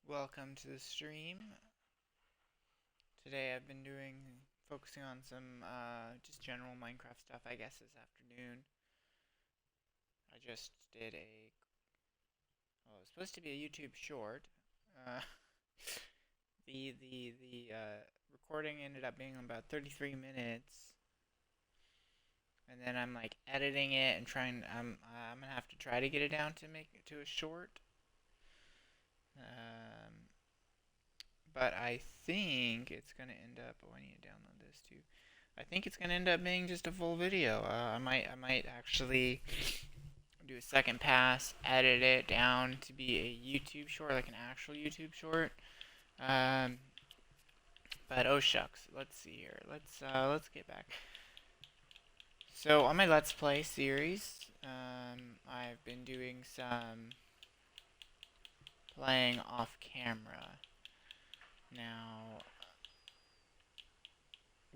Welcome to the stream. Today I've been focusing on some just general Minecraft stuff, I guess, this afternoon. I just did it was supposed to be a YouTube short. Uh, the recording ended up being about 33 minutes, and then I'm like editing it and I'm gonna have to try to get it down to make it to a short. But I think it's gonna end up. Oh, I need to download this too. I think it's gonna end up being just a full video. I might actually do a second pass, edit it down to be a YouTube short, like an actual YouTube short. Um, but oh shucks, let's see here. Let's get back. So on my Let's Play series, I've been doing some playing off camera. Now,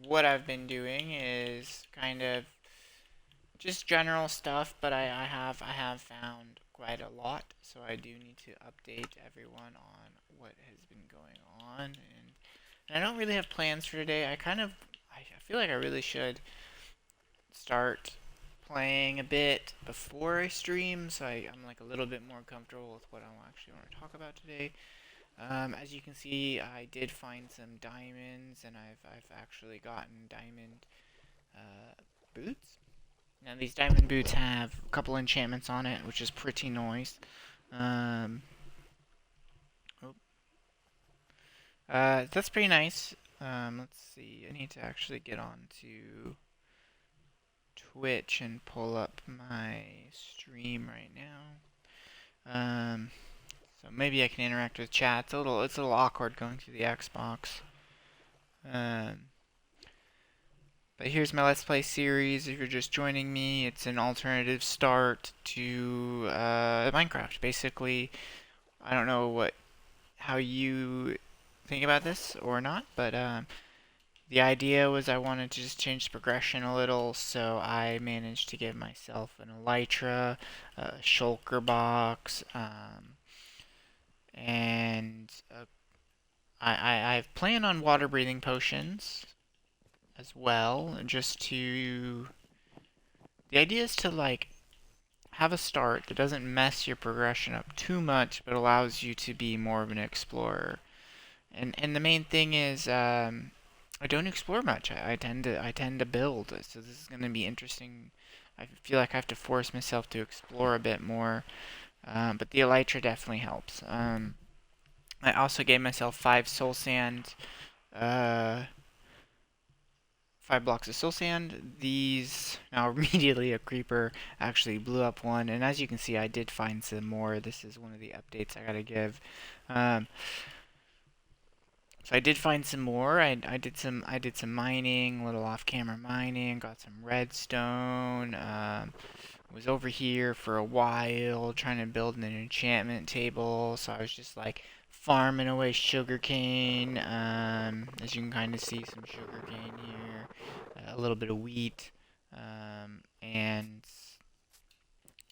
what I've been doing is kind of just general stuff, but I have found quite a lot, so I do need to update everyone on what has been going on, and I don't really have plans for today. I feel like I really should start playing a bit before I stream, so I'm like a little bit more comfortable with what I actually want to talk about today. As you can see, I did find some diamonds, and I've actually gotten diamond boots. Now these diamond boots have a couple enchantments on it, which is pretty nice. Um, oh, that's pretty nice. Let's see. I need to actually get on to Twitch and pull up my stream right now. So maybe I can interact with chat. It's a little awkward going through the Xbox. Um, but here's my Let's Play series. If you're just joining me, it's an alternative start to Minecraft. Basically, I don't know how you think about this or not, but the idea was I wanted to just change the progression a little, so I managed to give myself an elytra, a shulker box, and I've planned on water breathing potions as well, just to. The idea is to like have a start that doesn't mess your progression up too much, but allows you to be more of an explorer. And the main thing is, I don't explore much. I tend to build. So this is going to be interesting. I feel like I have to force myself to explore a bit more. But the elytra definitely helps. I also gave myself 5 soul sand, uh, 5 blocks of soul sand. These now immediately a creeper actually blew up one, and as you can see, I did find some more. This is one of the updates I gotta give. Um, So I did find some more. I did some mining, a little off-camera mining. Got some redstone. Was over here for a while trying to build an enchantment table. So I was just like farming away sugarcane. As you can kind of see, some sugarcane here, a little bit of wheat, and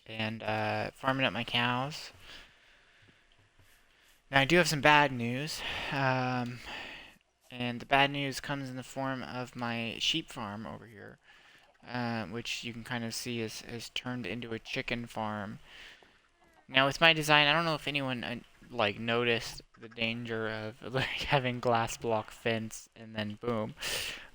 farming up my cows. Now I do have some bad news. Um, And the bad news comes in the form of my sheep farm over here, which you can kind of see is turned into a chicken farm. Now with my design, I don't know if anyone like noticed the danger of like having glass block fence and then boom,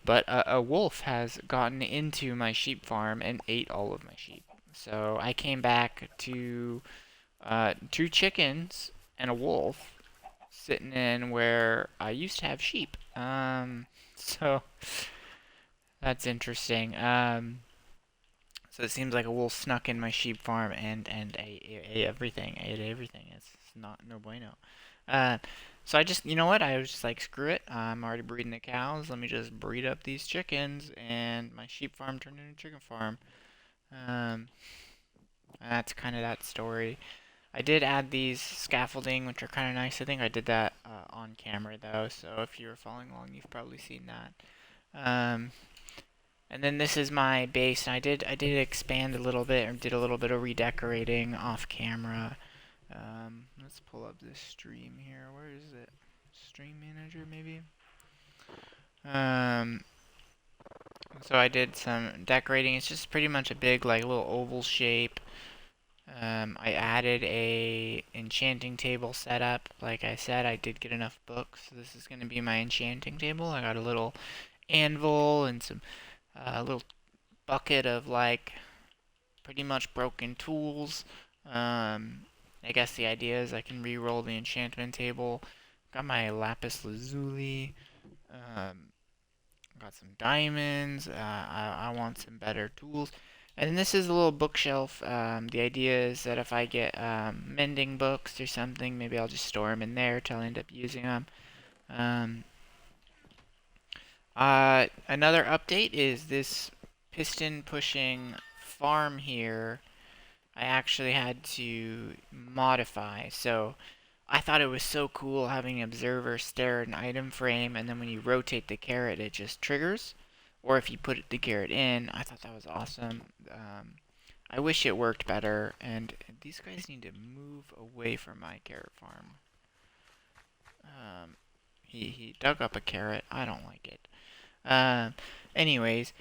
but a wolf has gotten into my sheep farm and ate all of my sheep. So I came back to 2 chickens and a wolf sitting in where I used to have sheep. So that's interesting. So it seems like a wolf snuck in my sheep farm and ate everything. Ate everything. It's not no bueno. Uh, so I just, you know what? I was just like, screw it. I'm already breeding the cows. Let me just breed up these chickens, and my sheep farm turned into a chicken farm. Um, that's kind of that story. I did add these scaffolding, which are kind of nice. I think I did that on camera though, so if you were following along, you've probably seen that. Um, and then this is my base, and I did expand a little bit, or did a little bit of redecorating off camera. Let's pull up this stream here. Where is it? Stream manager, maybe? Um, so I did some decorating. It's just pretty much a big, like, little oval shape. I added a enchanting table setup. Like I said, I did get enough books. So this is going to be my enchanting table. I got a little anvil and some little bucket of, like, pretty much broken tools. I guess the idea is I can re-roll the enchantment table. Got my lapis lazuli. Um, got some diamonds. I want some better tools. And this is a little bookshelf. The idea is that if I get mending books or something, maybe I'll just store them in there till I end up using them. Um, Another update is this piston pushing farm here. I actually had to modify. So I thought it was so cool having an observer stare at an item frame, and then when you rotate the carrot, it just triggers. Or if you put the carrot in, I thought that was awesome. I wish it worked better, and these guys need to move away from my carrot farm. He dug up a carrot. I don't like it. Anyways,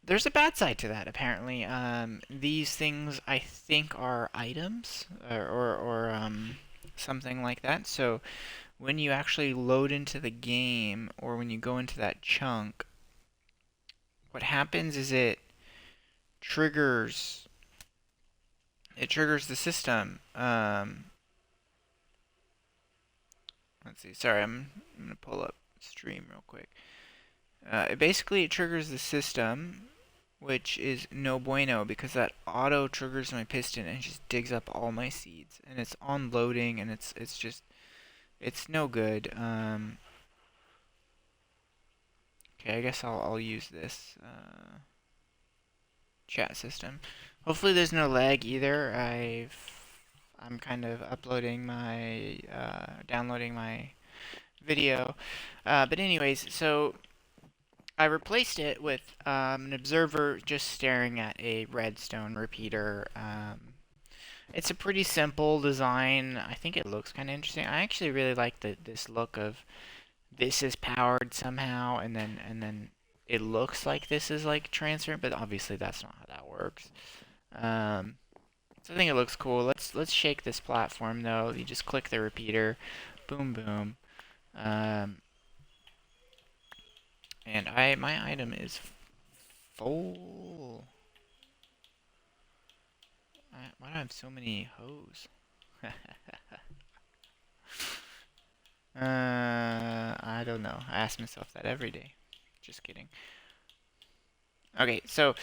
there's a bad side to that, apparently. These things, I think, are items, or something like that. So when you actually load into the game, or when you go into that chunk, what happens is triggers it triggers the system. Let's see. Sorry, I'm gonna pull up stream real quick. It triggers the system, which is no bueno because that auto triggers my piston and just digs up all my seeds, and it's on loading, and it's no good. Okay, I guess I'll use this chat system. Hopefully there's no lag either. I'm kind of uploading my downloading my video, but anyways, so I replaced it with an observer just staring at a redstone repeater. It's a pretty simple design. I think it looks kind of interesting. I actually really like this look of this is powered somehow, and then it looks like this is like transparent, but obviously that's not how that works. So I think it looks cool. Let's shake this platform though. You just click the repeater, boom boom, and my item is full. Why do I have so many hoes? I don't know. I ask myself that every day. Just kidding. Okay, so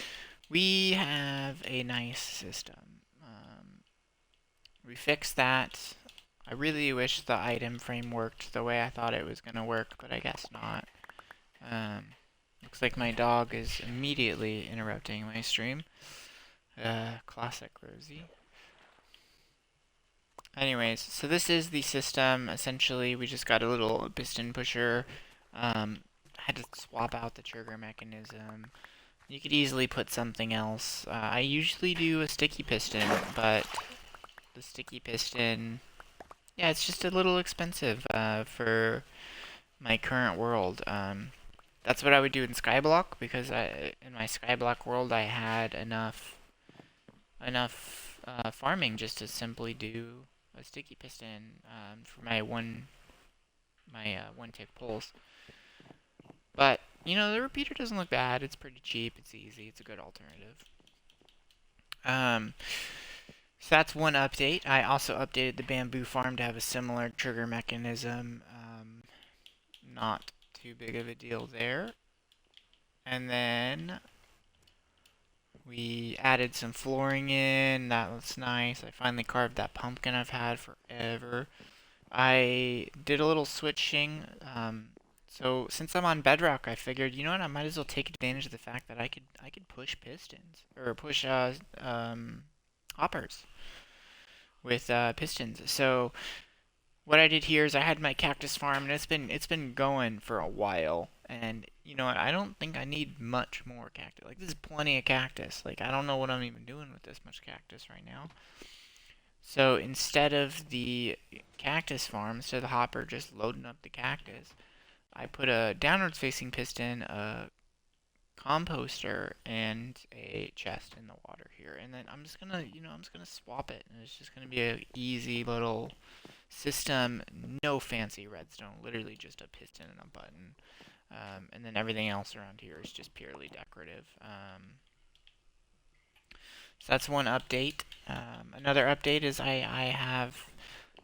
we have a nice system. We fixed that. I really wish the item frame worked the way I thought it was going to work, but I guess not. Looks like my dog is immediately interrupting my stream. Classic Rosie. Anyways, so this is the system. Essentially, we just got a little piston pusher. Had to swap out the trigger mechanism. You could easily put something else. I usually do a sticky piston, but the sticky piston, yeah, it's just a little expensive for my current world. That's what I would do in Skyblock, because in my Skyblock world I had enough farming just to simply do a sticky piston for my one tick pulls. But you know, the repeater doesn't look bad. It's pretty cheap. It's easy. It's a good alternative. So that's one update. I also updated the bamboo farm to have a similar trigger mechanism. Not too big of a deal there. And then we added some flooring in. That looks nice. I finally carved that pumpkin I've had forever. I did a little switching. So since I'm on Bedrock, I figured, you know what, I might as well take advantage of the fact that I could push pistons or push hoppers with pistons. So what I did here is I had my cactus farm, and it's been going for a while. And you know what, I don't think I need much more cactus. Like, this is plenty of cactus. Like, I don't know what I'm even doing with this much cactus right now. So instead of the cactus farm, instead of the hopper just loading up the cactus, I put a downwards facing piston, a composter, and a chest in the water here. And then I'm just gonna, I'm just gonna swap it. And it's just gonna be a easy little system, no fancy redstone, literally just a piston and a button. And then everything else around here is just purely decorative. So that's one update. Another update is I have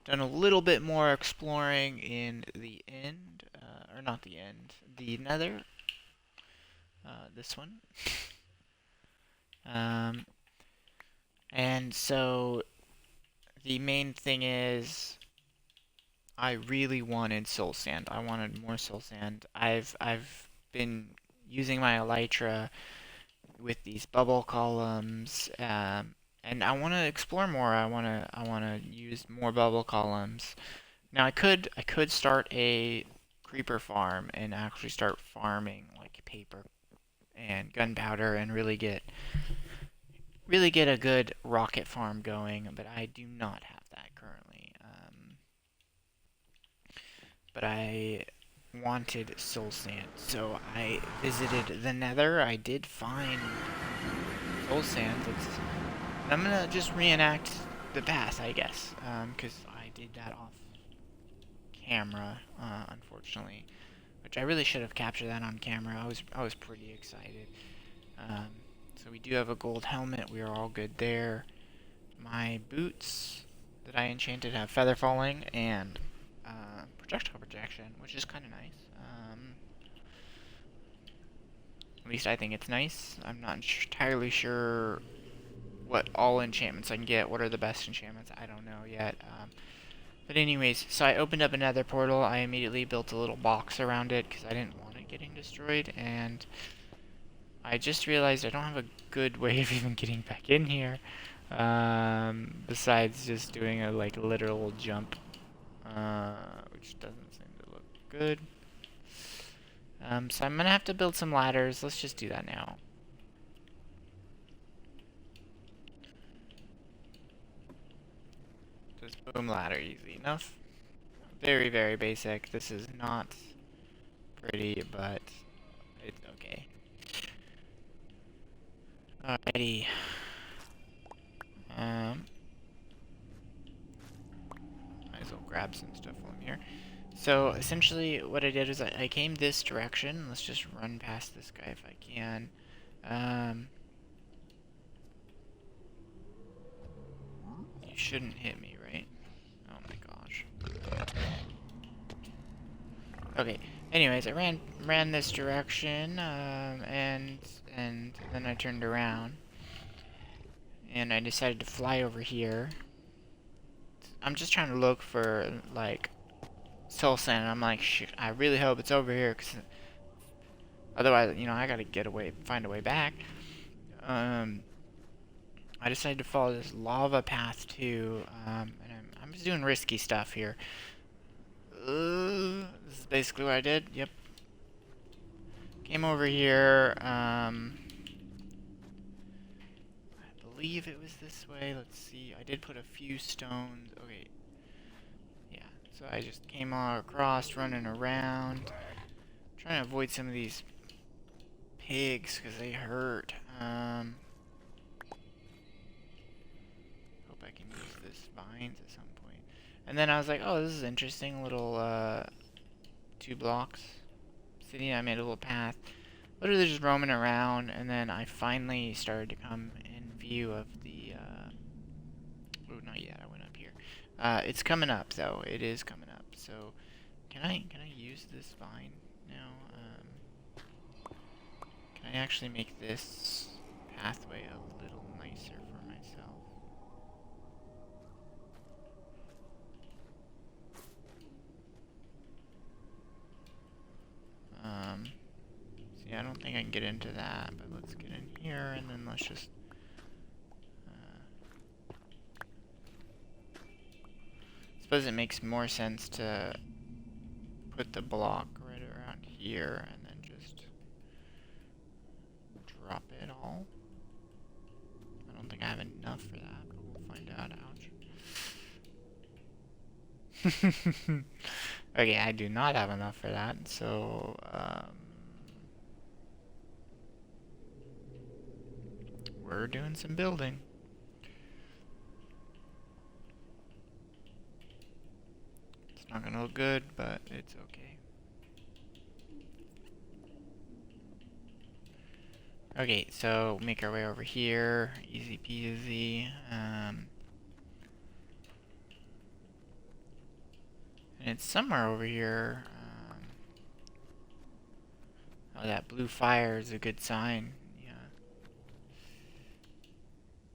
done a little bit more exploring in the end, or not the end, the nether, this one. Um, and so the main thing is I really wanted soul sand. I wanted more soul sand. I've been using my elytra with these bubble columns, and I want to explore more. I want to use more bubble columns. Now I could start a creeper farm and actually start farming like paper and gunpowder and really get a good rocket farm going, but I do not have that currently. But I wanted soul sand, so I visited the nether. I did find soul sand. I'm gonna just reenact the path, I guess, because I did that off camera, unfortunately, which I really should have captured that on camera. I was pretty excited. Um, so we do have a gold helmet. We are all good there. My boots that I enchanted have feather falling and projectile projection, which is kind of nice. At least I think it's nice. I'm not entirely sure what all enchantments I can get. What are the best enchantments? I don't know yet. But anyways, so I opened up another portal. I immediately built a little box around it because I didn't want it getting destroyed. And I just realized I don't have a good way of even getting back in here. Besides just doing a literal jump, which doesn't seem to look good. So I'm gonna have to build some ladders. Let's just do that now. Just boom ladder, easy enough. Very, very basic. This is not pretty, but it's okay. Alrighty. Might as well grab some stuff while I'm here. So essentially what I did is I came this direction. Let's just run past this guy if I can. You shouldn't hit me, right? Oh my gosh. Okay. Anyways, I ran this direction, and then I turned around, and I decided to fly over here. I'm just trying to look for soul sand. I'm like, shit, I really hope it's over here, cause otherwise, I gotta find a way back. I decided to follow this lava path too, and I'm just doing risky stuff here. This is basically what I did. Yep. Came over here. I believe it was this way. Let's see. I did put a few stones. Okay. Yeah. So I just came all across, running around, trying to avoid some of these pigs because they hurt. Hope I can use this vines at some point. And then I was like, oh, this is interesting. Little 2 blocks. City. I made a little path. Literally just roaming around, and then I finally started to come in view of the, oh, not yet, I went up here. It's coming up, though. It is coming up. So, can I use this vine now? Can I actually make this pathway a little nicer for myself? See, I don't think I can get into that, but let's get in here, and then let's just suppose it makes more sense to put the block right around here and then just drop it all. I don't think I have enough for that, but we'll find out. Ouch. Okay, I do not have enough for that, so we're doing some building. It's not gonna look good, but it's okay. Okay, so make our way over here, easy peasy. And it's somewhere over here. Oh, that blue fire is a good sign. Yeah.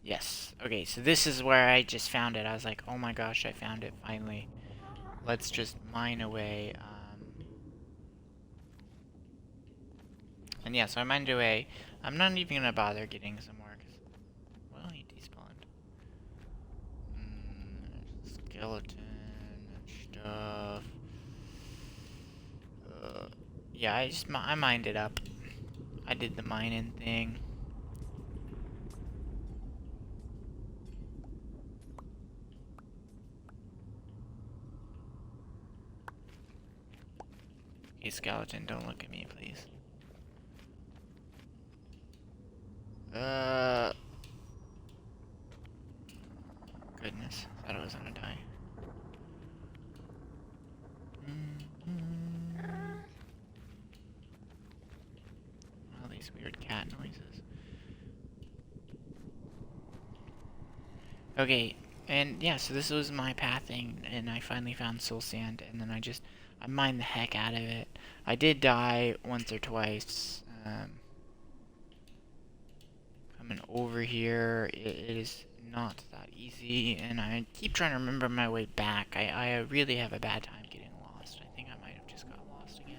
Yes. Okay, so this is where I just found it. I was like, oh my gosh, I found it finally. Let's just mine away. And yeah, so I mined away. I'm not even gonna bother getting some more, because, well, he despawned. Skeleton and stuff. Yeah, I mined it up. I did the mining thing. Hey, skeleton, don't look at me, please. Goodness, thought I was gonna die. All these weird cat noises. Okay, and yeah, so this was my pathing, and I finally found soul sand, and then I mined the heck out of it. I did die once or twice. Coming over here, it is not that easy, and I keep trying to remember my way back. I really have a bad time getting lost. I think I might have just got lost again.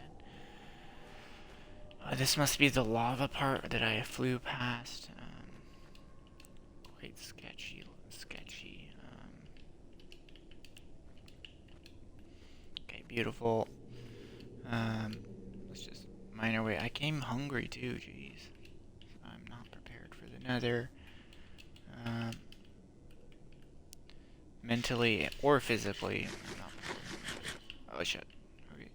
This must be the lava part that I flew past. Quite sketchy. Okay, beautiful. Let's just mine our way. I came hungry too, jeez. I'm not prepared for the nether. Mentally or physically. I'm not prepared. Oh shit. Okay.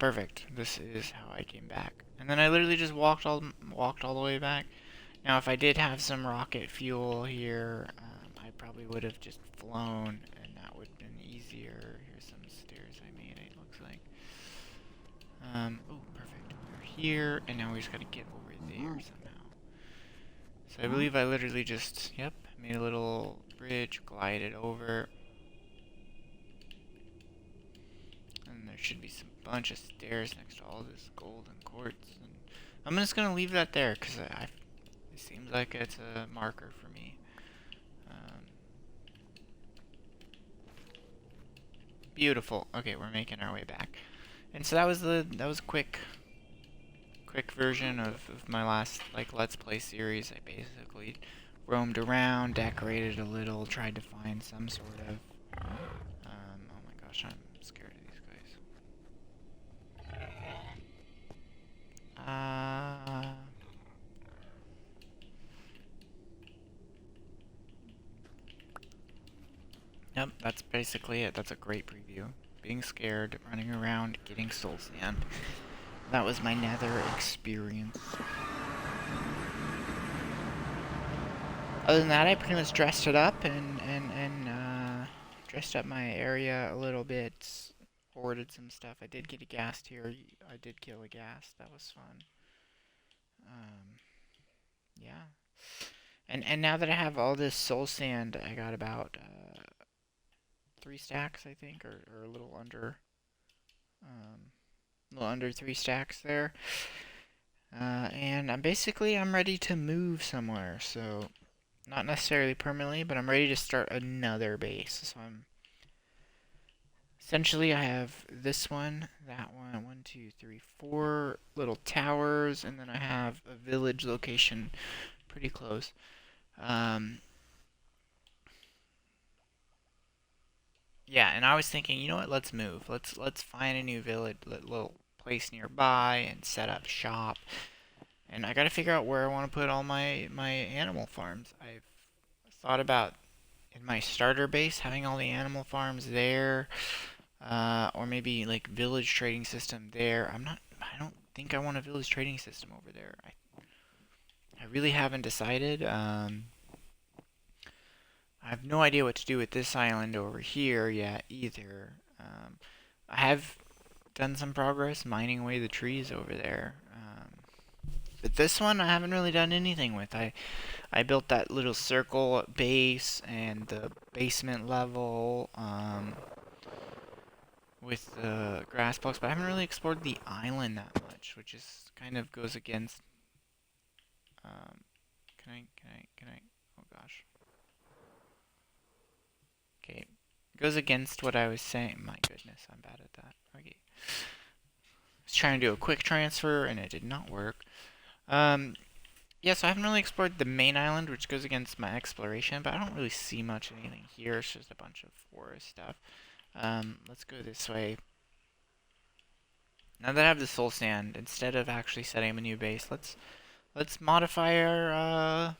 Perfect. This is how I came back. And then I literally just walked all the way back. Now, if I did have some rocket fuel here, I probably would have just flown, and that would have been easier. Here's some stairs I made, it looks like. Oh, perfect. We're here, and now we just gotta get over there somehow. So I believe I literally just, yep, made a little bridge, glided over. And there should be some bunch of stairs next to all this golden quartz. And I'm just gonna leave that there, because it seems like it's a marker for me. Beautiful. Okay, we're making our way back. And so that was a quick version of my last Let's Play series. I basically roamed around, decorated a little, tried to find some sort of oh my gosh, I'm scared of these guys. Yep, that's basically it. That's a great preview. Being scared, running around, getting soul sand. That was my nether experience. Other than that, I pretty much dressed it up and dressed up my area a little bit. Hoarded some stuff. I did get a ghast here. I did kill a ghast. That was fun. Yeah. And now that I have all this soul sand, I got about 3 stacks, I think, or a little under 3 stacks there. And I'm ready to move somewhere. So not necessarily permanently, but I'm ready to start another base. So essentially I have this one, that one, 1, 2, 3, 4 little towers, and then I have a village location pretty close. Yeah, and I was thinking, you know what? Let's move. Let's find a new village, little place nearby, and set up shop. And I got to figure out where I want to put all my animal farms. I've thought about in my starter base, having all the animal farms there, or maybe like village trading system there. I don't think I want a village trading system over there. I really haven't decided. I have no idea what to do with this island over here yet either. I have done some progress mining away the trees over there. But this one I haven't really done anything with. I built that little circle base and the basement level with the grass blocks, but I haven't really explored the island that much, which is kind of goes against. Um, can I? Oh gosh. Okay, goes against what I was saying. My goodness, I'm bad at that. Okay, I was trying to do a quick transfer and it did not work. Yeah, so I haven't really explored the main island, which goes against my exploration, but I don't really see much of anything here. It's just a bunch of forest stuff. Let's go this way. Now that I have the soul sand, instead of actually setting up a new base, let's modify our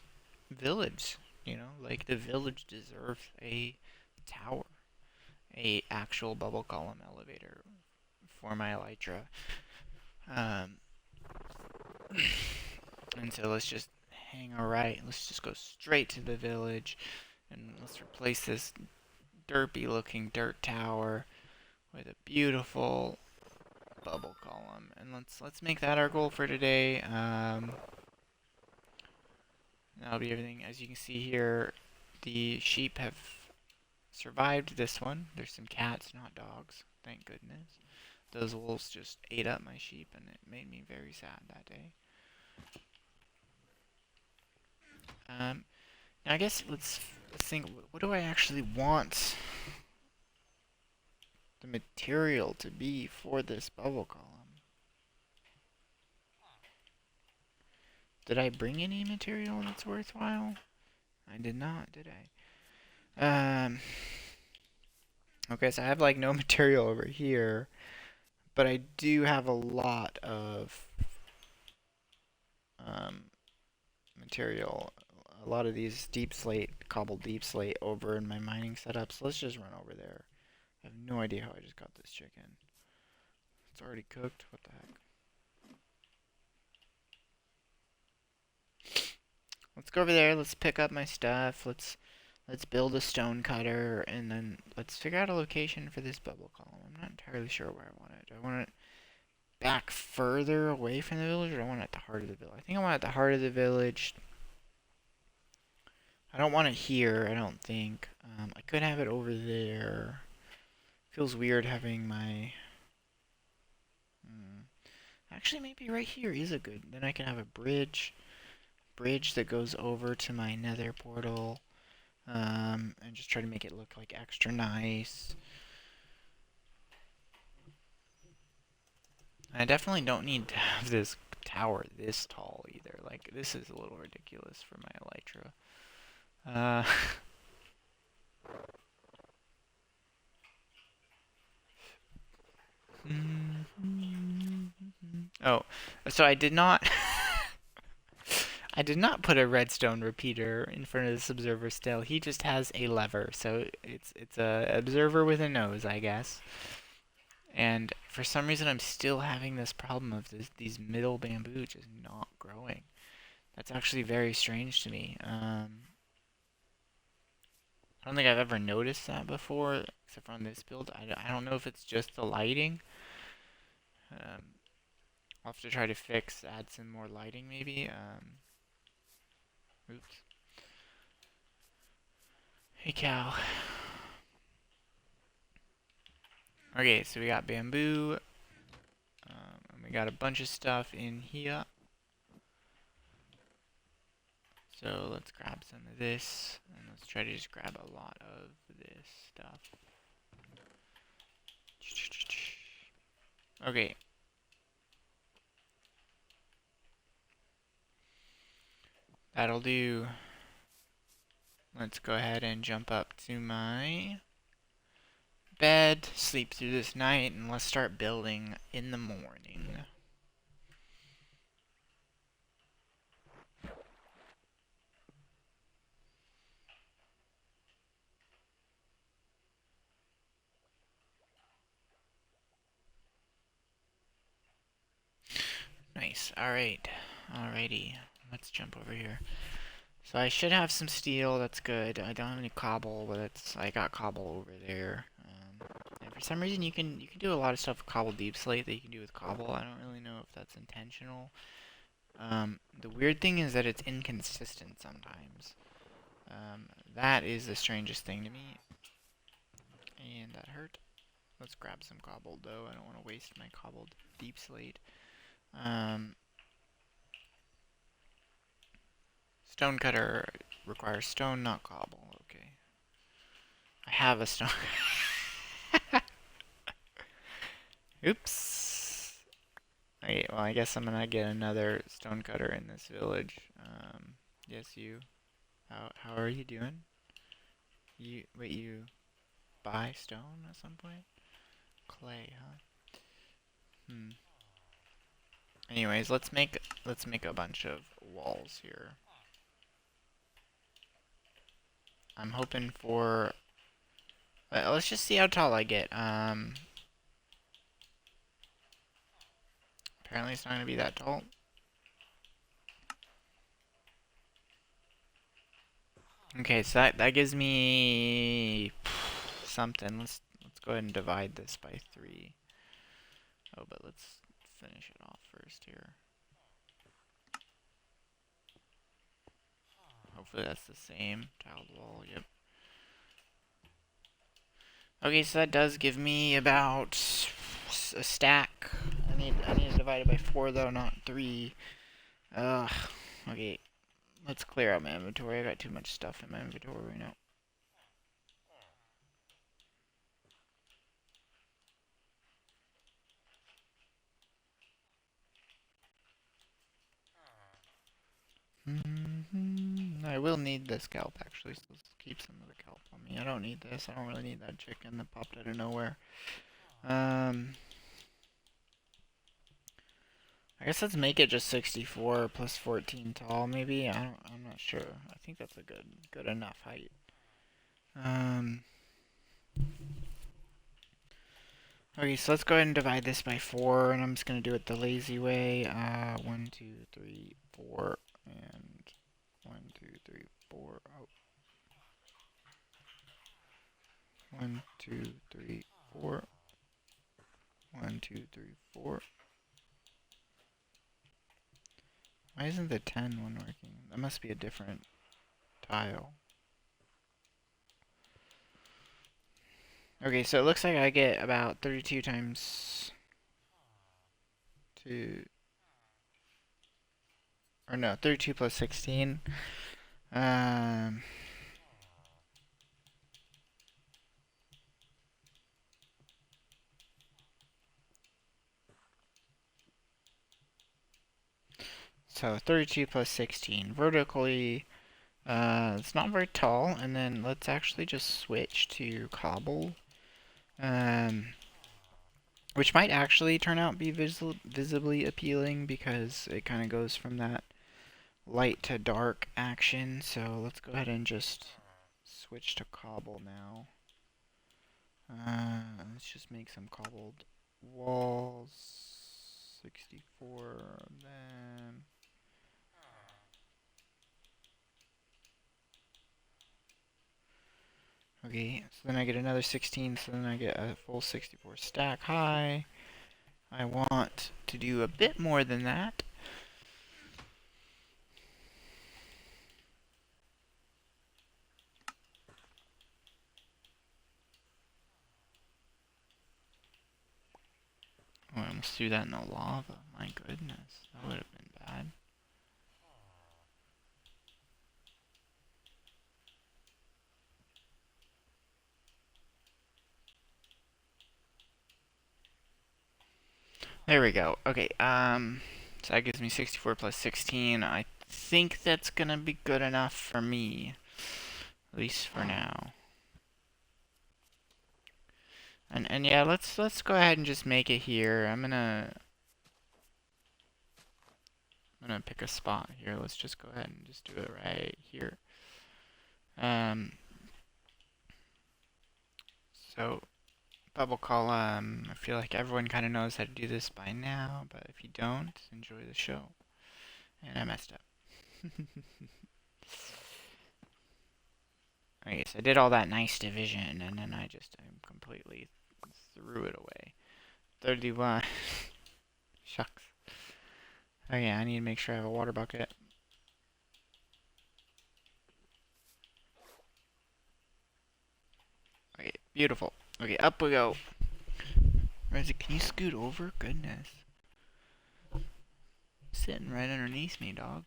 village. You know, like the village deserves a tower, a actual bubble column elevator for my elytra. Um, and so let's just hang a right. Let's just go straight to the village, and let's replace this derpy looking dirt tower with a beautiful bubble column. And let's make that our goal for today. That'll be everything. As you can see here, the sheep have survived this one. There's some cats, not dogs. Thank goodness. Those wolves just ate up my sheep, and it made me very sad that day. Now I guess let's think. What do I actually want the material to be for this bubble column? Did I bring any material that's worthwhile? I did not, did I? Okay, so I have like no material over here, but I do have a lot of material. A lot of these deep slate, cobbled deep slate over in my mining setup. So let's just run over there. I have no idea how I just got this chicken. It's already cooked. What the heck? Let's go over there. Let's pick up my stuff. Let's build a stone cutter, and then let's figure out a location for this bubble column. I'm not entirely sure where I want it. Do I want it back further away from the village, or do I want it at the heart of the village? I think I want it at the heart of the village. I don't want it here, I don't think. I could have it over there. Feels weird having my... Actually, maybe right here is a good... Then I can have a bridge that goes over to my nether portal. And just try to make it look like extra nice. I definitely don't need to have this tower this tall either. Like, this is a little ridiculous for my elytra. Oh, so I did not I did not put a redstone repeater in front of this observer still. He just has a lever, so it's a observer with a nose, I guess. And for some reason, I'm still having this problem of these middle bamboo just not growing. That's actually very strange to me. I don't think I've ever noticed that before, except for on this build. I don't know if it's just the lighting. I'll have to try to add some more lighting maybe. Oops. Hey, cow. Okay, so we got bamboo. And we got a bunch of stuff in here. So let's grab some of this, and let's try to just grab a lot of this stuff. Okay. That'll do. Let's go ahead and jump up to my bed, sleep through this night, and let's start building in the morning. Nice. Alright. Alrighty. Let's jump over here. So I should have some steel, that's good. I don't have any cobble, but I got cobble over there. And for some reason you can do a lot of stuff with cobble deep slate that you can do with cobble. I don't really know if that's intentional. The weird thing is that it's inconsistent sometimes. That is the strangest thing to me. And that hurt. Let's grab some cobbled though. I don't want to waste my cobbled deep slate. Stonecutter requires stone, not cobble. Okay. I have a stone. Oops. Okay, well, I guess I'm gonna get another stonecutter in this village. Yes, you. How are you doing? You buy stone at some point? Clay, huh? Hmm. Anyways, let's make a bunch of walls here. I'm hoping for. Let's just see how tall I get. Apparently it's not gonna be that tall. Okay, so that gives me something. Let's go ahead and divide this by 3. Oh, but let's finish it off first here. Hopefully that's the same tiled wall. Yep. Okay, so that does give me about a stack. I need to divide it by 4 though, not 3. Ugh. Okay, let's clear out my inventory. I got too much stuff in my inventory right now. I will need this kelp actually, so let's keep some of the kelp on me. I don't need this. I don't really need that chicken that popped out of nowhere. I guess let's make it just 64 plus 14 tall, maybe. I'm not sure. I think that's a good enough height. Okay, so let's go ahead and divide this by 4, and I'm just gonna do it the lazy way. 1, 2, 3, 4, and 1, 2, 3, 4. Oh. 1, 2, 3, 4. 1, 2, 3, 4. Why isn't the 10 one working? That must be a different tile. Okay, so it looks like I get about 32 times 2, or no, 32 plus 16. So 32 plus 16 vertically. It's not very tall, and then let's actually just switch to cobble, which might actually turn out be visibly appealing because it kind of goes from that light to dark action. So let's go ahead and just switch to cobble now. Let's just make some cobbled walls. 64 of them. Okay, so then I get another 16, so then I get a full 64 stack high. I want to do a bit more than that. Oh, I almost threw that in the lava. My goodness, that would have been bad. There we go. Okay, so that gives me 64 plus 16. I think that's gonna be good enough for me. At least for now. And yeah, let's go ahead and just make it here. I'm gonna pick a spot here. Let's just go ahead and just do it right here. So bubble column. I feel like everyone kind of knows how to do this by now, but if you don't, enjoy the show. And I messed up. Okay, so I did all that nice division, and then I completely threw it away. 31. Shucks. Oh yeah, I need to make sure I have a water bucket. Okay, beautiful. Okay, up we go. Rosie, can you scoot over? Goodness. Sitting right underneath me, dog.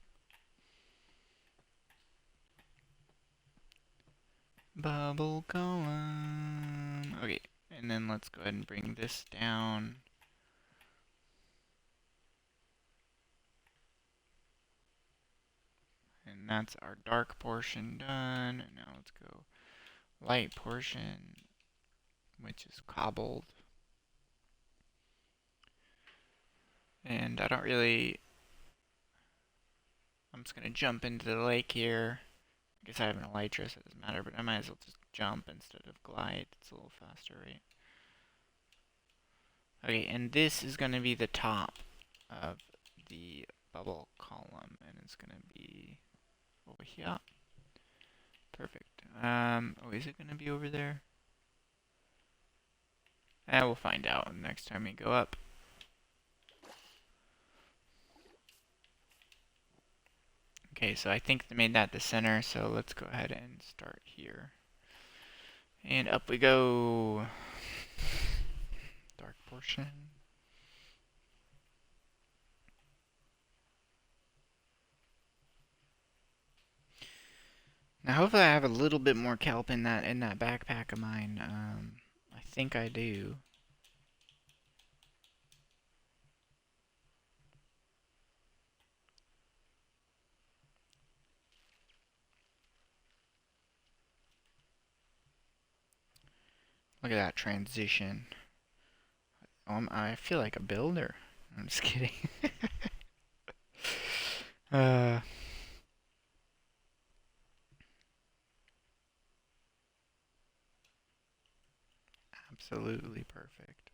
Bubble column. Okay, and then let's go ahead and bring this down. And that's our dark portion done. And now let's go light portion, which is cobbled. And I don't really... I'm just going to jump into the lake here. I guess I have an elytra, so it doesn't matter, but I might as well just jump instead of glide. It's a little faster, right? Okay, and this is going to be the top of the bubble column, and it's going to be over here. Perfect. Oh, is it going to be over there? We'll find out next time we go up. Okay, so I think they made that the center, so let's go ahead and start here. And up we go. Dark portion. Now hopefully I have a little bit more kelp in that backpack of mine. I think I do. Look at that transition. I feel like a builder. I'm just kidding. uh, Absolutely perfect.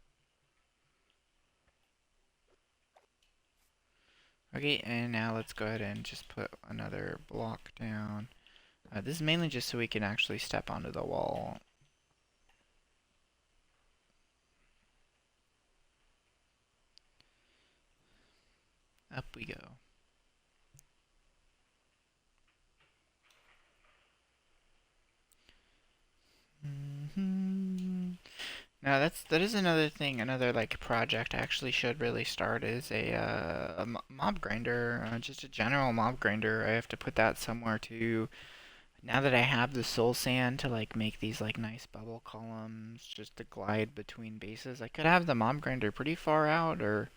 Okay, and now let's go ahead and just put another block down. This is mainly just so we can actually step onto the wall. Up we go. Now that is another thing, another like project I actually should really start is a mob grinder, just a general mob grinder. I have to put that somewhere too. Now that I have the soul sand to like make these like nice bubble columns, just to glide between bases, I could have the mob grinder pretty far out, or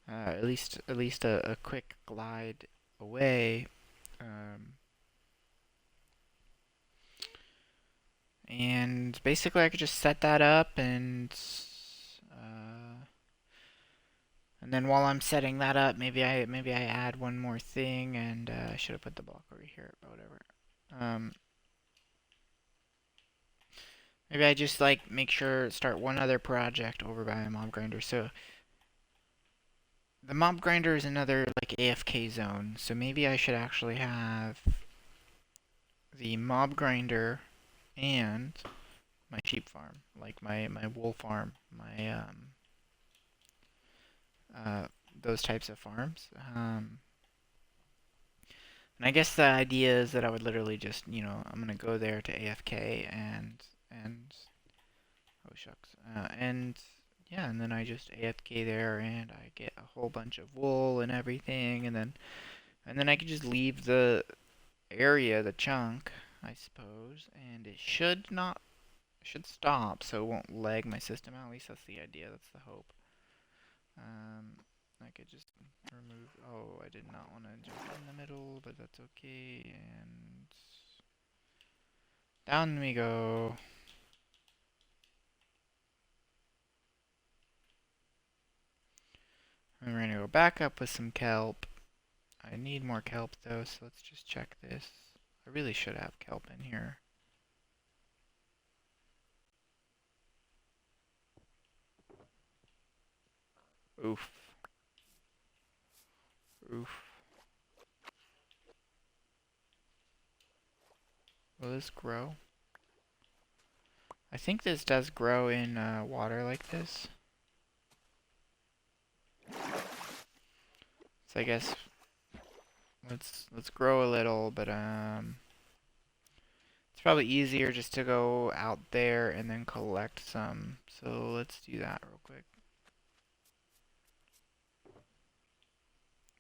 at least a quick glide away. Um, and basically, I could just set that up, and then while I'm setting that up, maybe I add one more thing, and I should have put the block over here, but whatever. Um, Maybe I just like make sure start one other project over by a mob grinder. So the mob grinder is another like AFK zone. So maybe I should actually have the mob grinder and my sheep farm, like my wool farm, my those types of farms. And I guess the idea is that I would literally just, I'm gonna go there to AFK and oh shucks, and yeah, and then I just AFK there and I get a whole bunch of wool and everything, and then I could just leave the area, the chunk, I suppose, and it should stop, so it won't lag my system out. At least that's the idea. That's the hope. I could just remove. Oh, I did not want to jump in the middle, but that's okay. And down we go. And we're gonna go back up with some kelp. I need more kelp though, so let's just check this. I really should have kelp in here. Oof. Oof. Will this grow? I think this does grow in water like this. So I guess let's grow a little, but it's probably easier just to go out there and then collect some. So let's do that real quick.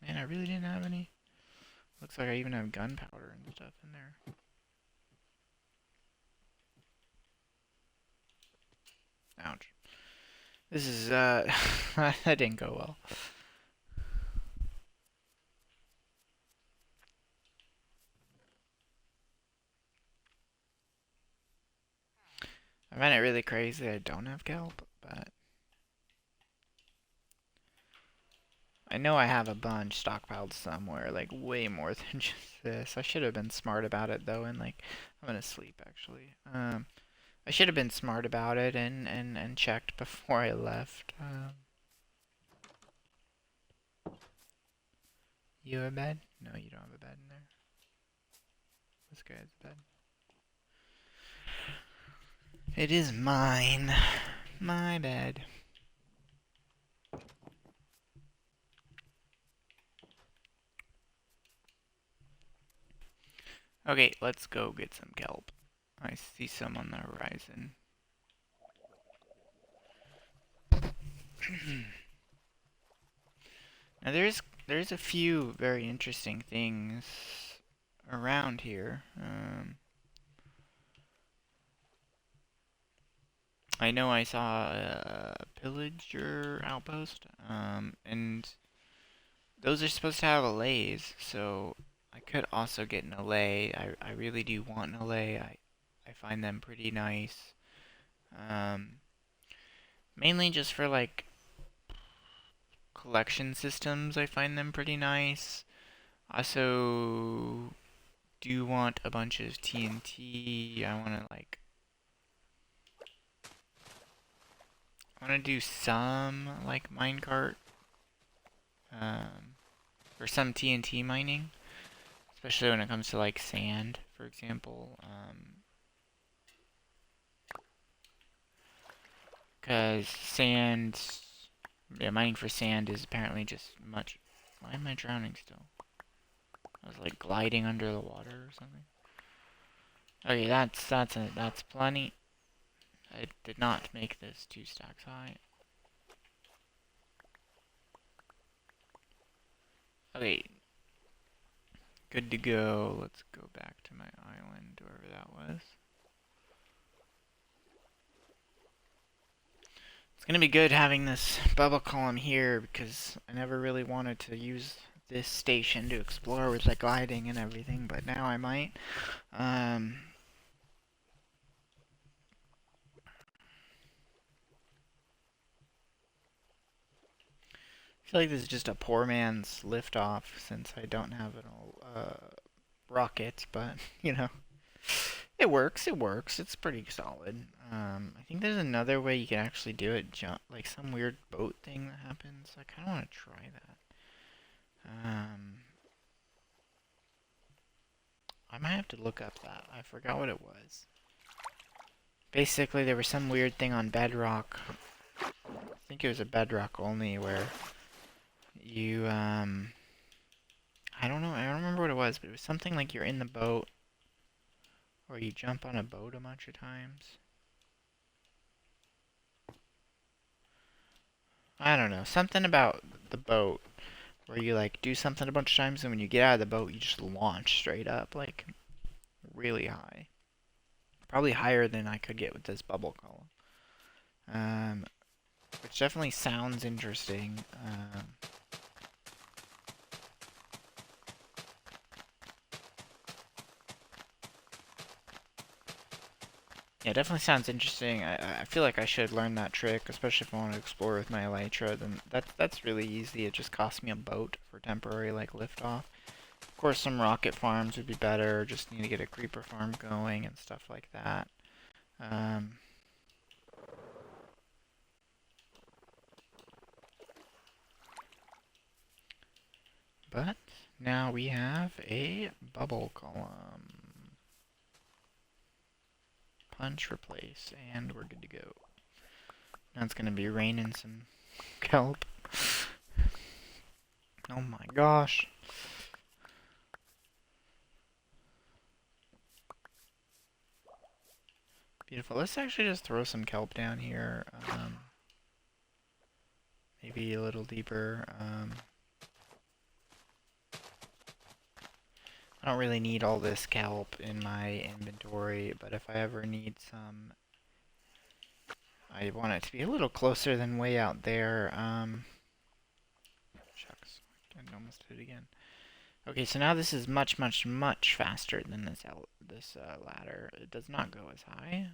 Man, I really didn't have any. Looks like I even have gunpowder and stuff in there. Ouch. This is, that didn't go well. I find it really crazy I don't have kelp, but I know I have a bunch stockpiled somewhere, like way more than just this. I should have been smart about it though, and like, I'm gonna sleep actually. I should have been smart about it and checked before I left. You have a bed? No, you don't have a bed in there. This guy has a bed. It is mine. My bed. Okay, let's go get some kelp. I see some on the horizon. Now there's a few very interesting things around here. I know I saw a pillager outpost, and those are supposed to have allays, so I could also get an allay. I really do want an allay. I find them pretty nice. Mainly just for like collection systems, I find them pretty nice. Also do want a bunch of TNT. I wanna do some like minecart, or some TNT mining, especially when it comes to like sand, for example. Because sand, yeah, mining for sand is apparently just much. Why am I drowning still? I was like gliding under the water or something. Okay, that's plenty. I did not make this 2 stacks high. Okay, good to go. Let's go back to my island, wherever that was. It's gonna be good having this bubble column here because I never really wanted to use this station to explore with like gliding and everything, but now I might. I feel like this is just a poor man's liftoff since I don't have an rocket, but you know, it works. It works. It's pretty solid. I think there's another way you can actually do it. Jump like some weird boat thing that happens. I kind of want to try that. I might have to look up that. I forgot what it was. Basically, there was some weird thing on Bedrock. I think it was a Bedrock only where you I don't know. I don't remember what it was, but it was something like you're in the boat or you jump on a boat a bunch of times. I don't know. Something about the boat where you like do something a bunch of times and when you get out of the boat you just launch straight up like really high. Probably higher than I could get with this bubble column. Which definitely sounds interesting. Yeah, it definitely sounds interesting. I feel like I should learn that trick, especially if I want to explore with my elytra. Then that's really easy. It just costs me a boat for temporary like liftoff. Of course, some rocket farms would be better. Just need to get a creeper farm going and stuff like that. Um, Now we have a bubble column. Punch, replace, and we're good to go. Now it's gonna be raining some kelp. Oh my gosh. Beautiful. Let's actually just throw some kelp down here. Maybe a little deeper. I don't really need all this kelp in my inventory, but if I ever need some, I want it to be a little closer than way out there. Shucks, I almost did it again. Okay, so now this is much, much, much faster than this ladder. It does not go as high,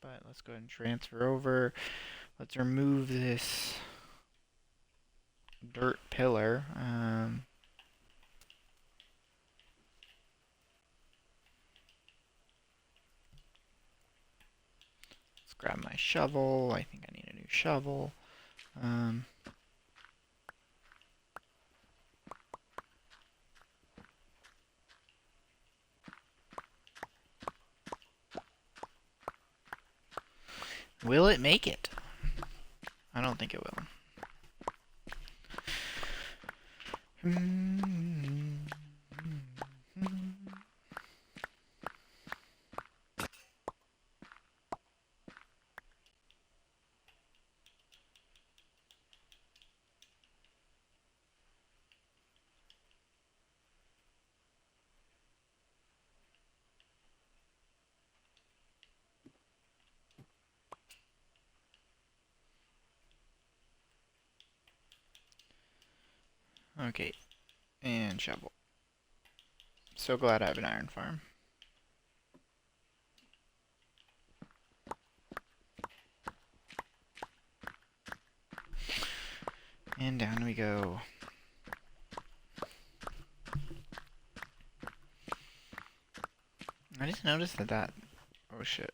but let's go ahead and transfer over. Let's remove this dirt pillar. Let's grab my shovel. I think I need a new shovel. Will it make it? I don't think it will. Okay, and shovel. So glad I have an iron farm. And down we go. I just noticed that oh shit.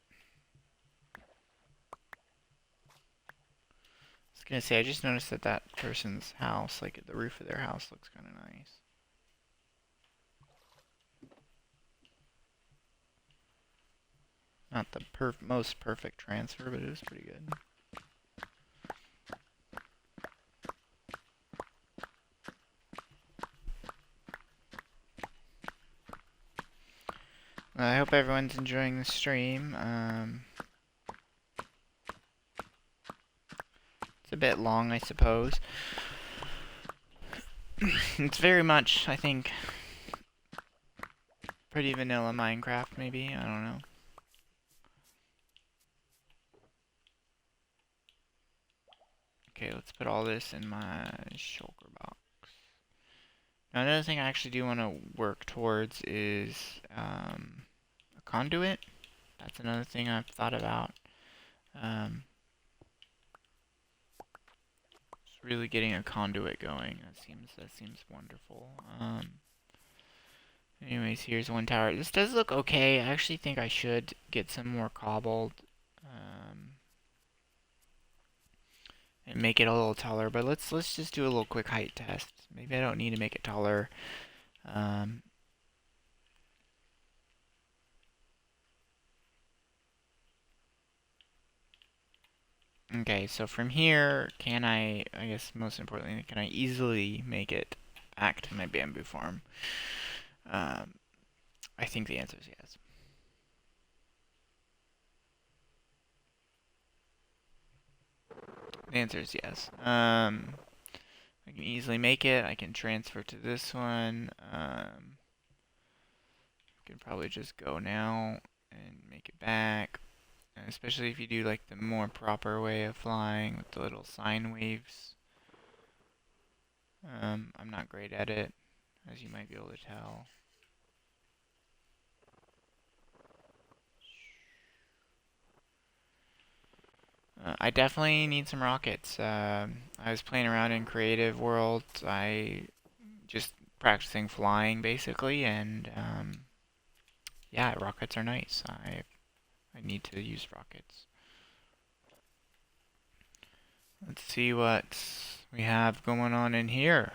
I was gonna say, I just noticed that person's house, like the roof of their house, looks kind of nice. Not the most perfect transfer, but it was pretty good. I hope everyone's enjoying the stream. It's a bit long, I suppose. It's very much, I think, pretty vanilla Minecraft, maybe. I don't know. Okay, let's put all this in my shulker box. Now, another thing I actually do want to work towards is a conduit. That's another thing I've thought about. Just really getting a conduit going. That seems wonderful. Anyways, here's one tower. This does look okay. I actually think I should get some more cobbled. And make it a little taller, but let's just do a little quick height test. Maybe I don't need to make it taller. Okay, so from here, can I guess most importantly, can I easily make it back to my bamboo farm? I think the answer is yes. The answer is yes. I can easily make it. I can transfer to this one. I can probably just go now and make it back. And especially if you do like the more proper way of flying with the little sine waves. I'm not great at it, as you might be able to tell. I definitely need some rockets. I was playing around in creative worlds. I just practicing flying basically, and yeah, rockets are nice. I need to use rockets. Let's see what we have going on in here.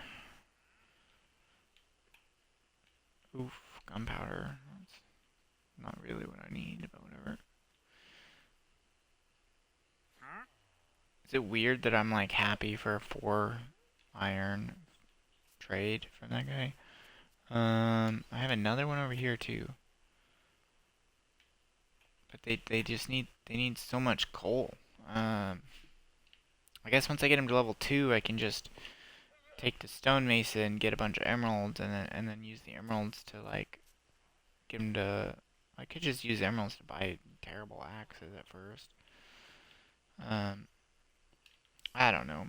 Oof, gunpowder. That's not really what I need, but whatever. Is it weird that I'm like happy for a 4 iron trade from that guy? I have another one over here too. But they just need so much coal. I guess once I get him to level 2, I can just take the stonemason, get a bunch of emeralds, and then use the emeralds to like get him to. I could just use emeralds to buy terrible axes at first. Um, I don't know.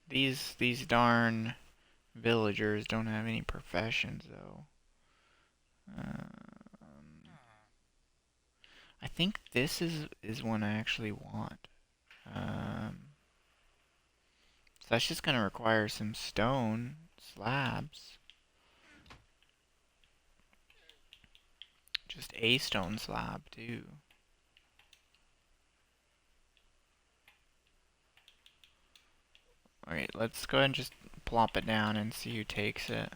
These darn villagers don't have any professions though. I think this is one I actually want. So that's just gonna require some stone slabs. Just a stone slab too. Alright, let's go ahead and just plop it down and see who takes it.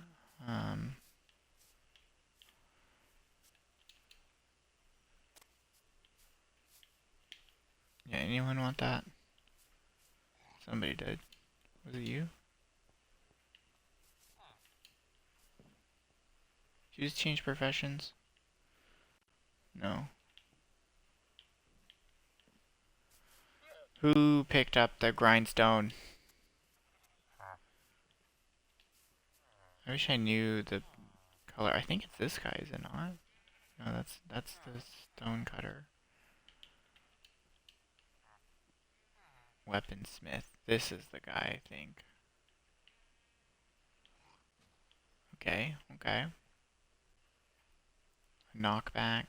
Yeah, anyone want that? Somebody did. Was it you? Did you just change professions? No. Who picked up the grindstone? I wish I knew the color. I think it's this guy, is it not? No, that's the stone cutter. Weaponsmith. This is the guy, I think. Okay, okay. Knockback.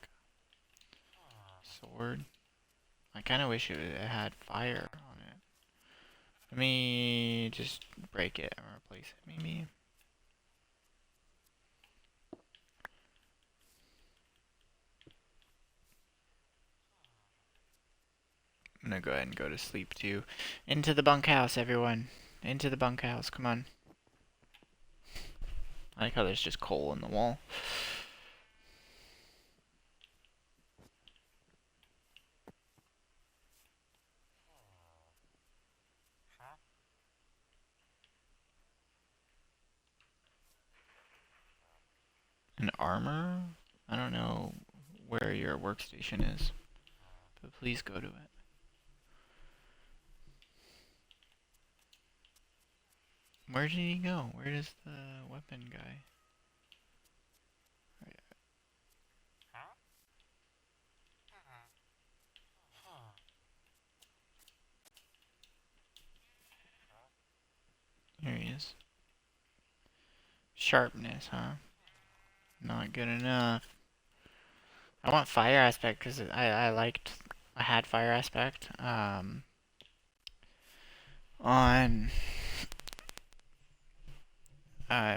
Sword. I kind of wish it had fire on it. Let me just break it and replace it, maybe. I'm gonna go ahead and go to sleep too. Into the bunkhouse, everyone. Into the bunkhouse, come on. I like how there's just coal in the wall. An armor? I don't know where your workstation is, but please go to it. Where did he go? Where is the weapon guy? Here he is. Sharpness, huh? Not good enough. I want fire aspect because I had fire aspect on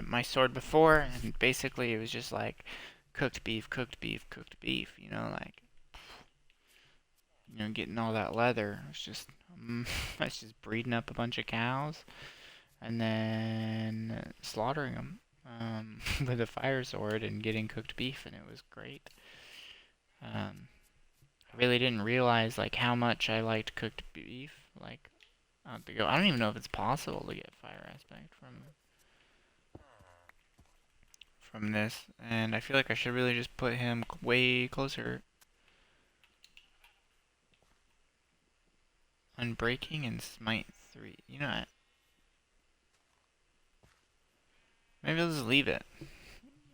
my sword before, and basically it was just like cooked beef, cooked beef, cooked beef. You know, like getting all that leather. It's just it's just breeding up a bunch of cows and then slaughtering them with a fire sword and getting cooked beef, and it was great. I really didn't realize like how much I liked cooked beef. Like, I don't even know if it's possible to get fire aspect from this, and I feel like I should really just put him way closer. Unbreaking and smite 3. You know what? Maybe I'll just leave it.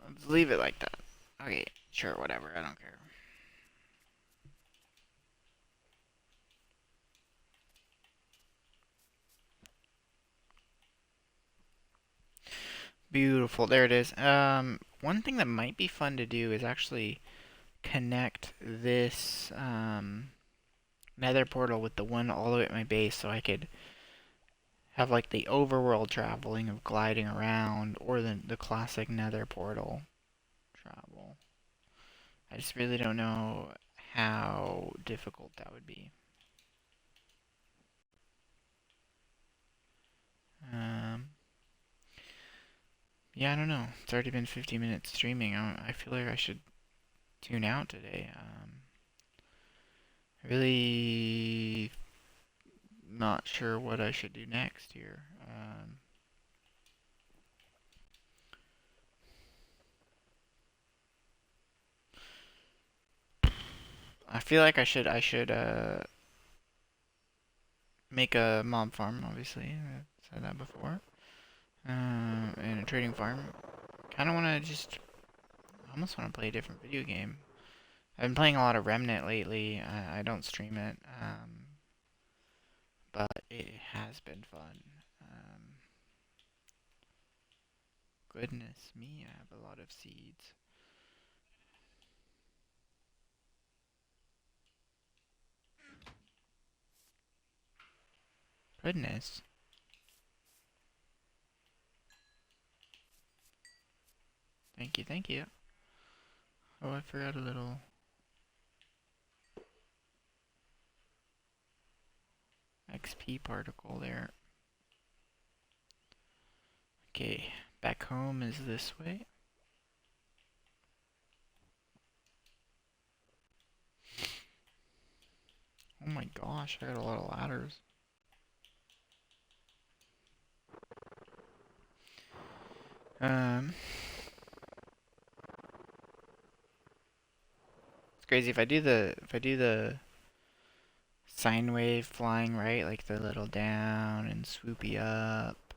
I'll just leave it like that. Okay, sure, whatever. I don't care. Beautiful. There it is. One thing that might be fun to do is actually connect this nether portal with the one all the way at my base, so I could have like the overworld traveling of gliding around, or the classic nether portal travel. I just really don't know how difficult that would be. Yeah, I don't know. It's already been 50 minutes streaming. I feel like I should tune out today. Really not sure what I should do next here. I feel like I should make a mob farm, obviously. I've said that before. And a trading farm. Kind of want to just, I almost want to play a different video game. I've been playing a lot of Remnant lately. I don't stream it, but it has been fun. Goodness me, I have a lot of seeds. Goodness. Thank you, thank you. Oh, I forgot a little XP particle there. Okay, back home is this way. Oh my gosh, I got a lot of ladders. It's crazy if I do the sine wave flying right, like the little down and swoopy up.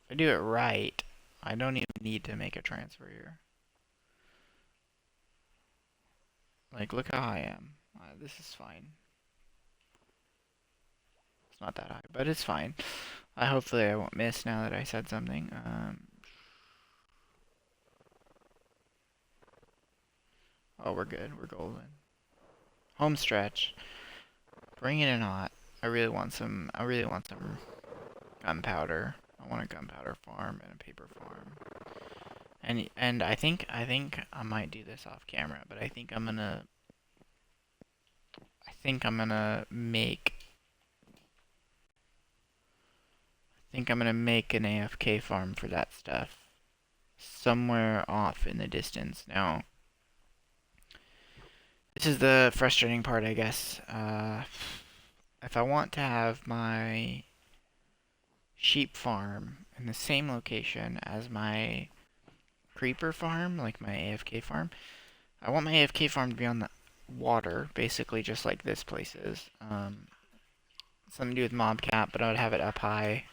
If I do it right, I don't even need to make a transfer here. Like, look how high I am. This is fine. It's not that high, but it's fine. Hopefully I won't miss now that I said something. Oh, we're good. We're golden. Home stretch. Bring it in hot. I really want some gunpowder. I want a gunpowder farm and a paper farm. And I might do this off camera, but I think I'm gonna make an AFK farm for that stuff somewhere off in the distance. Now, this is the frustrating part, I guess. If I want to have my sheep farm in the same location as my creeper farm, like my AFK farm, I want my AFK farm to be on the water, basically just like this place is. Something to do with mob cap, but I would have it up high.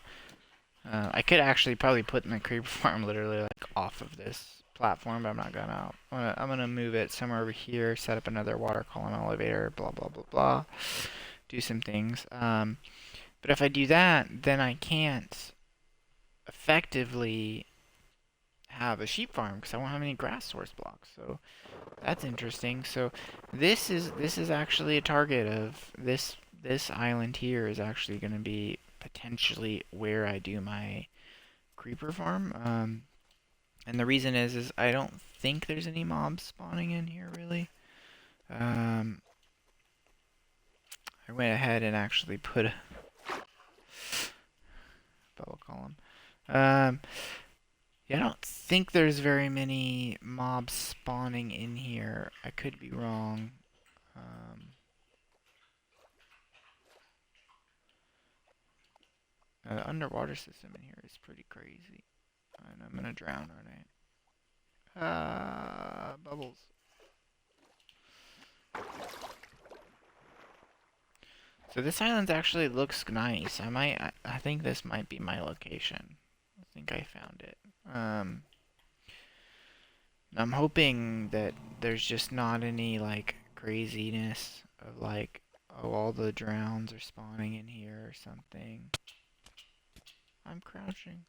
I could actually probably put my creeper farm literally like off of this platform, but I'm not gonna. I'm gonna move it somewhere over here, set up another water column elevator, blah blah blah blah. Do some things. But if I do that, then I can't effectively have a sheep farm because I won't have any grass source blocks. So that's interesting. So this is actually a target of this island here is actually going to be potentially where I do my creeper farm. And the reason is I don't think there's any mobs spawning in here really. I went ahead and actually put a bubble column. Yeah, I don't think there's very many mobs spawning in here. I could be wrong. The underwater system in here is pretty crazy. And I'm gonna drown, aren't I? Bubbles. So this island actually looks nice. I think this might be my location. I think I found it. I'm hoping that there's just not any, like, craziness of, like, oh, all the drowns are spawning in here or something. I'm crouching.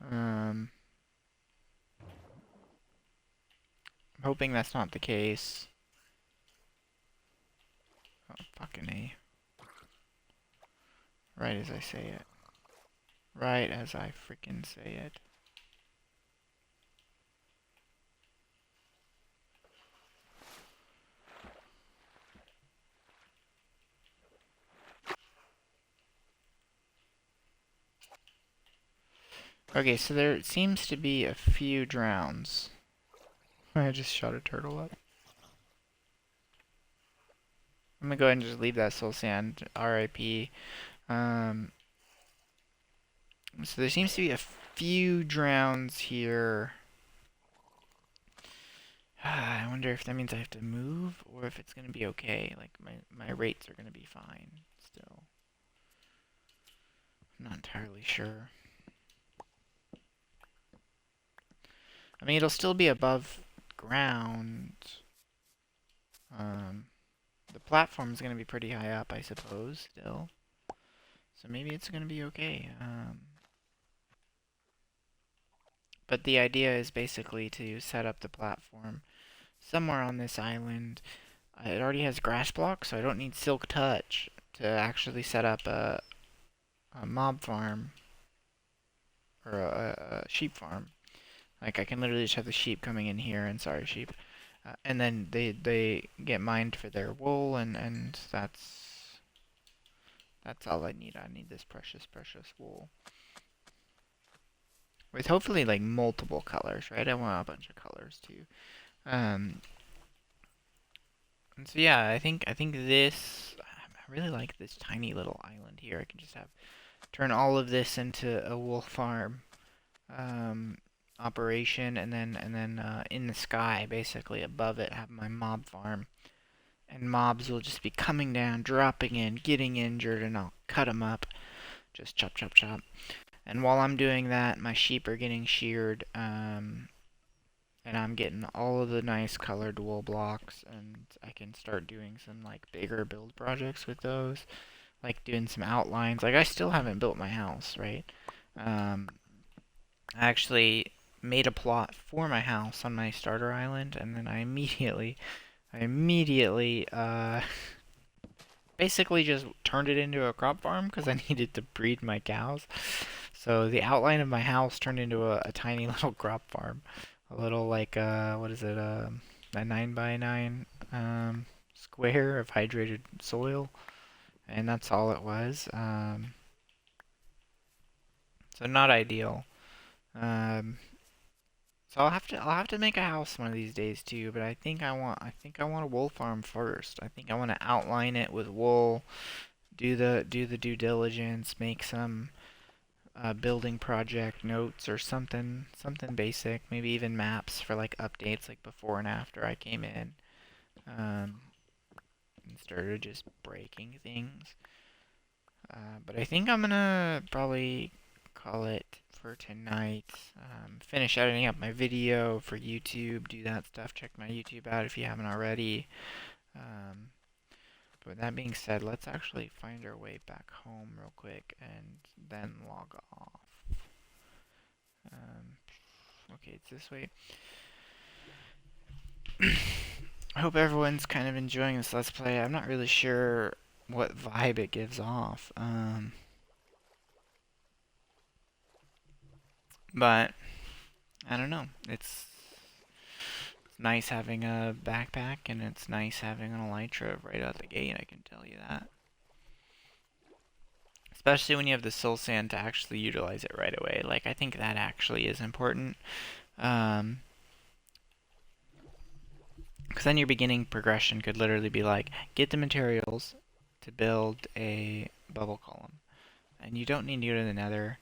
I'm hoping that's not the case. Oh, fucking A. Right as I say it. Right as I freaking say it. Okay, so there seems to be a few drowns. I just shot a turtle up. I'm gonna go ahead and just leave that soul sand, RIP. Um, so there seems to be a few drowns here. I wonder if that means I have to move or if it's gonna be okay. Like my rates are gonna be fine still. I'm not entirely sure. I mean, it'll still be above ground. Um, the platform's gonna be pretty high up, I suppose, still. So maybe it's gonna be okay. But the idea is basically to set up the platform somewhere on this island. It already has grass blocks, so I don't need silk touch to actually set up a mob farm or a sheep farm. Like I can literally just have the sheep coming in here, and sorry sheep, and then they get mined for their wool, and that's all I need. I need this precious wool with hopefully like multiple colors, right? I want a bunch of colors too. Um, and so yeah, I think this. I really like this tiny little island here. I can just have turn all of this into a wool farm operation, and then in the sky, basically above it, have my mob farm. And mobs will just be coming down, dropping in, getting injured, and I'll cut them up. Just chop, chop, chop. And while I'm doing that, my sheep are getting sheared, and I'm getting all of the nice colored wool blocks, and I can start doing some like bigger build projects with those, like doing some outlines. Like I still haven't built my house, right? Um, I actually made a plot for my house on my starter island, and then I immediately basically just turned it into a crop farm because I needed to breed my cows. So the outline of my house turned into a tiny little crop farm, a little like what is it, a 9 by 9 square of hydrated soil, and that's all it was. So not ideal. Um, So I'll have to make a house one of these days too, but I think I want a wool farm first. I think I want to outline it with wool, do the due diligence, make some building project notes or something basic, maybe even maps for like updates like before and after I came in. Um, and started just breaking things. But I think I'm gonna probably call it for tonight. Finish editing up my video for YouTube, do that stuff. Check my YouTube out if you haven't already. Um, but with that being said, let's actually find our way back home real quick and then log off. Um, okay, it's this way. I hope everyone's kind of enjoying this Let's Play. I'm not really sure what vibe it gives off. But I don't know. It's nice having a backpack, and it's nice having an elytra right out the gate, I can tell you that. Especially when you have the soul sand to actually utilize it right away. Like, I think that actually is important. Um, because then your beginning progression could literally be like, get the materials to build a bubble column. And you don't need to go to the nether.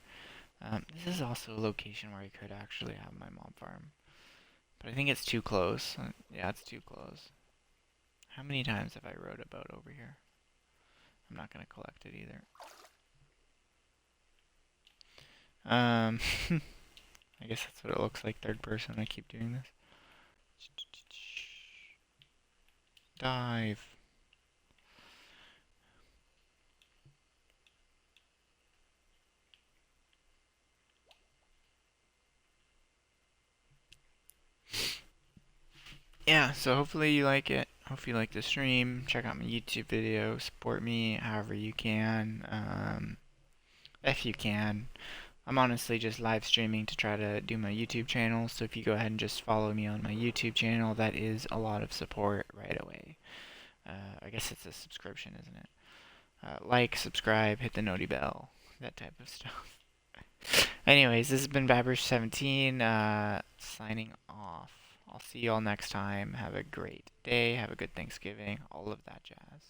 This is also a location where I could actually have my mob farm. But I think it's too close. Yeah, it's too close. How many times have I rowed a boat over here? I'm not going to collect it either. I guess that's what it looks like third person when I keep doing this. Dive. Yeah, so hopefully you like it. Hopefully you like the stream. Check out my YouTube video. Support me however you can. If you can. I'm honestly just live streaming to try to do my YouTube channel, so if you go ahead and just follow me on my YouTube channel, that is a lot of support right away. I guess it's a subscription, isn't it? Like, subscribe, hit the noti bell, that type of stuff. Anyways, this has been Babbers17, signing off. I'll see you all next time. Have a great day. Have a good Thanksgiving. All of that jazz.